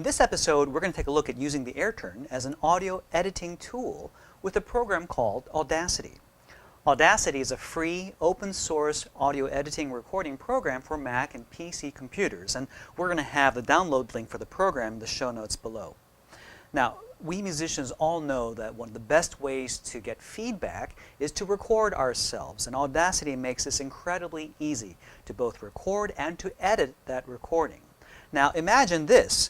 this episode, we're going to take a look at using the AirTurn as an audio editing tool with a program called Audacity. Audacity is a free, open-source audio editing recording program for Mac and PC computers, and we're going to have the download link for the program in the show notes below. Now, we musicians all know that one of the best ways to get feedback is to record ourselves, and Audacity makes this incredibly easy to both record and to edit that recording. Now, imagine this.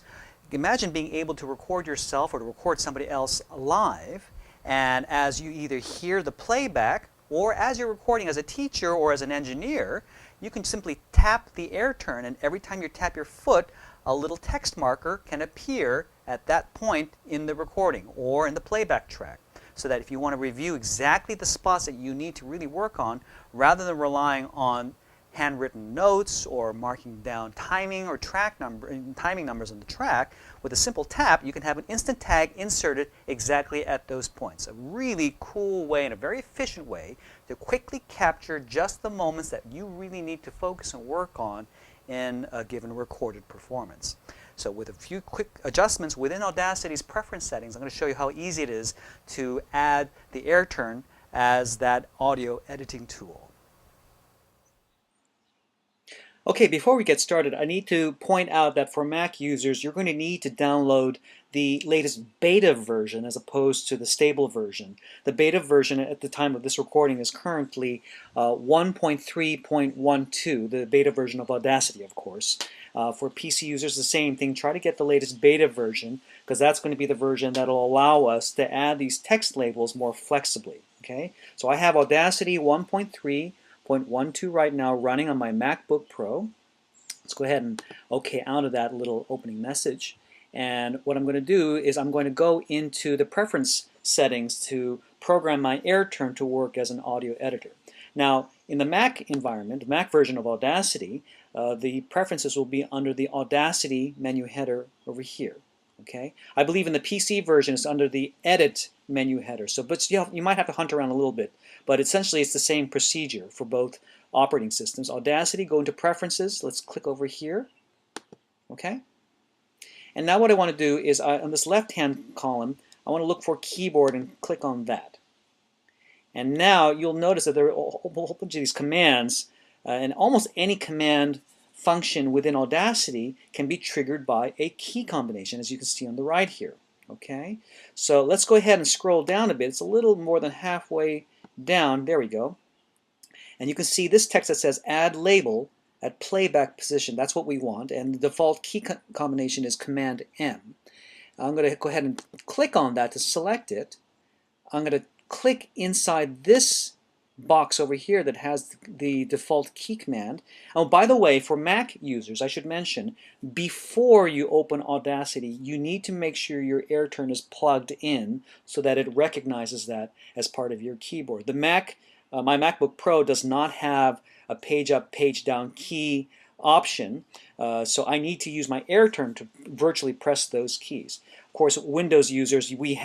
Imagine being able to record yourself or to record somebody else live, and as you either hear the playback or as you're recording as a teacher or as an engineer, you can simply tap the AirTurn, and every time you tap your foot, a little text marker can appear at that point in the recording or in the playback track, so that if you want to review exactly the spots that you need to really work on, rather than relying on handwritten notes or marking down timing or timing numbers on the track, with a simple tap you can have an instant tag inserted exactly at those points. A really cool way and a very efficient way to quickly capture just the moments that you really need to focus and work on in a given recorded performance. So with a few quick adjustments within Audacity's preference settings, I'm going to show you how easy it is to add the AirTurn as that audio editing tool. Okay, before we get started, I need to point out that for Mac users, you're going to need to download the latest beta version as opposed to the stable version. The beta version at the time of this recording is currently 1.3.12, the beta version of Audacity, of course. For PC users, the same thing. Try to get the latest beta version, because that's going to be the version that will allow us to add these text labels more flexibly. Okay, so I have Audacity 1.3.12 right now running on my MacBook Pro. Let's go ahead and OK out of that little opening message. And what I'm going to do is I'm going to go into the preference settings to program my AirTurn to work as an audio editor. Now, in the Mac environment, Mac version of Audacity, the preferences will be under the Audacity menu header over here. Okay, I believe in the PC version it's under the Edit menu header. So, but you might have to hunt around a little bit. But essentially, it's the same procedure for both operating systems. Audacity, go into Preferences. Let's click over here. Okay. And now what I want to do is, on this left-hand column, I want to look for Keyboard and click on that. And now you'll notice that there are a whole bunch of these commands, and almost any command function within Audacity can be triggered by a key combination, as you can see on the right here. Okay, so let's go ahead and scroll down a bit. It's a little more than halfway down. There we go. And you can see this text that says Add Label at Playback Position. That's what we want, and the default key combination is Command M. I'm going to go ahead and click on that to select it. I'm going to click inside this box over here that has the default key command. Oh, by the way, for Mac users, I should mention, before you open Audacity, you need to make sure your AirTurn is plugged in so that it recognizes that as part of your keyboard. The Mac, my MacBook Pro does not have a page up, page down key option, so I need to use my AirTurn to virtually press those keys. Of course, Windows users, you will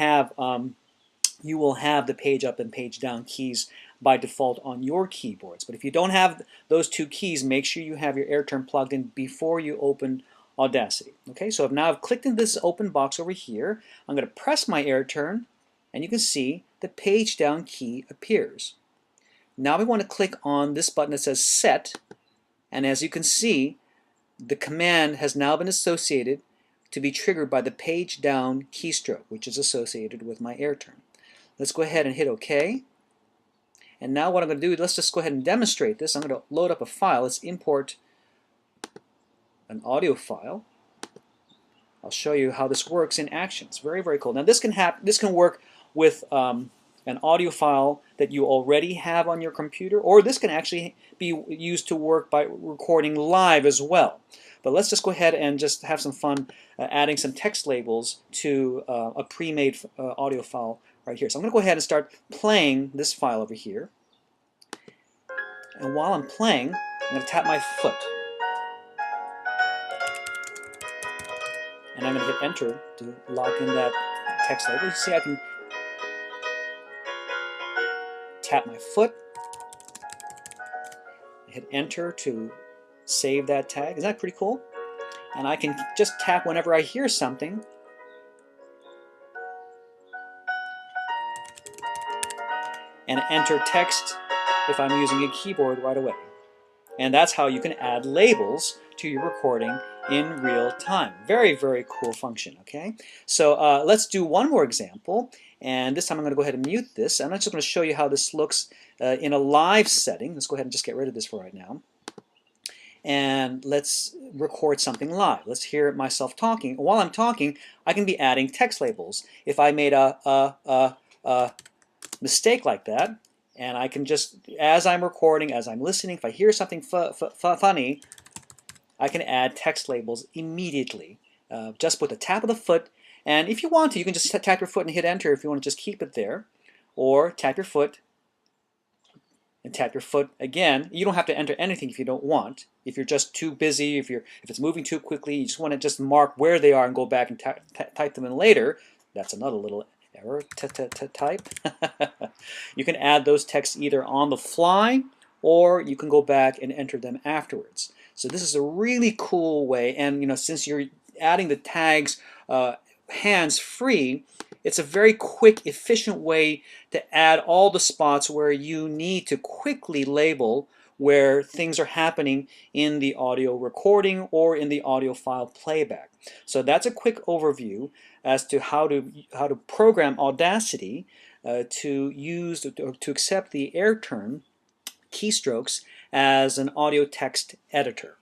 have the page up and page down keys by default on your keyboards. But if you don't have those two keys, make sure you have your AirTurn plugged in before you open Audacity. Okay, so now I've clicked in this open box over here. I'm going to press my AirTurn, and you can see the page down key appears. Now we want to click on this button that says Set, and as you can see, the command has now been associated to be triggered by the page down keystroke, which is associated with my AirTurn. Let's go ahead and hit OK. And now what I'm going to do, let's just go ahead and demonstrate this. I'm going to load up a file. Let's import an audio file. I'll show you how this works in action. It's very, very cool. Now this can work with an audio file that you already have on your computer, or this can actually be used to work by recording live as well. But let's just go ahead and just have some fun adding some text labels to a pre-made audio file right here. So I'm going to go ahead and start playing this file over here. And while I'm playing, I'm going to tap my foot. And I'm going to hit Enter to lock in that text label. You see I can tap my foot, hit Enter to save that tag. Isn't that pretty cool? And I can just tap whenever I hear something. And enter text if I'm using a keyboard right away. And that's how you can add labels to your recording in real time. Very, very cool function, okay? So let's do one more example. And this time I'm going to go ahead and mute this. And I'm just going to show you how this looks in a live setting. Let's go ahead and just get rid of this for right now. And let's record something live. Let's hear myself talking. While I'm talking, I can be adding text labels. If I made a mistake like that, and I can just, as I'm recording, as I'm listening, if I hear something funny, I can add text labels immediately, just with a tap of the foot. And if you want to, you can just tap your foot and hit enter if you want to just keep it there, or tap your foot and tap your foot again. You don't have to enter anything if you don't want. If you're just too busy, if it's moving too quickly, you just want to just mark where they are and go back and type them in later. That's another little error type. You can add those texts either on the fly, or you can go back and enter them afterwards. So this is a really cool way, and since you're adding the tags hands-free, it's a very quick, efficient way to add all the spots where you need to quickly label where things are happening in the audio recording or in the audio file playback. So that's a quick overview as to how to program Audacity to accept the AirTurn keystrokes as an audio text editor.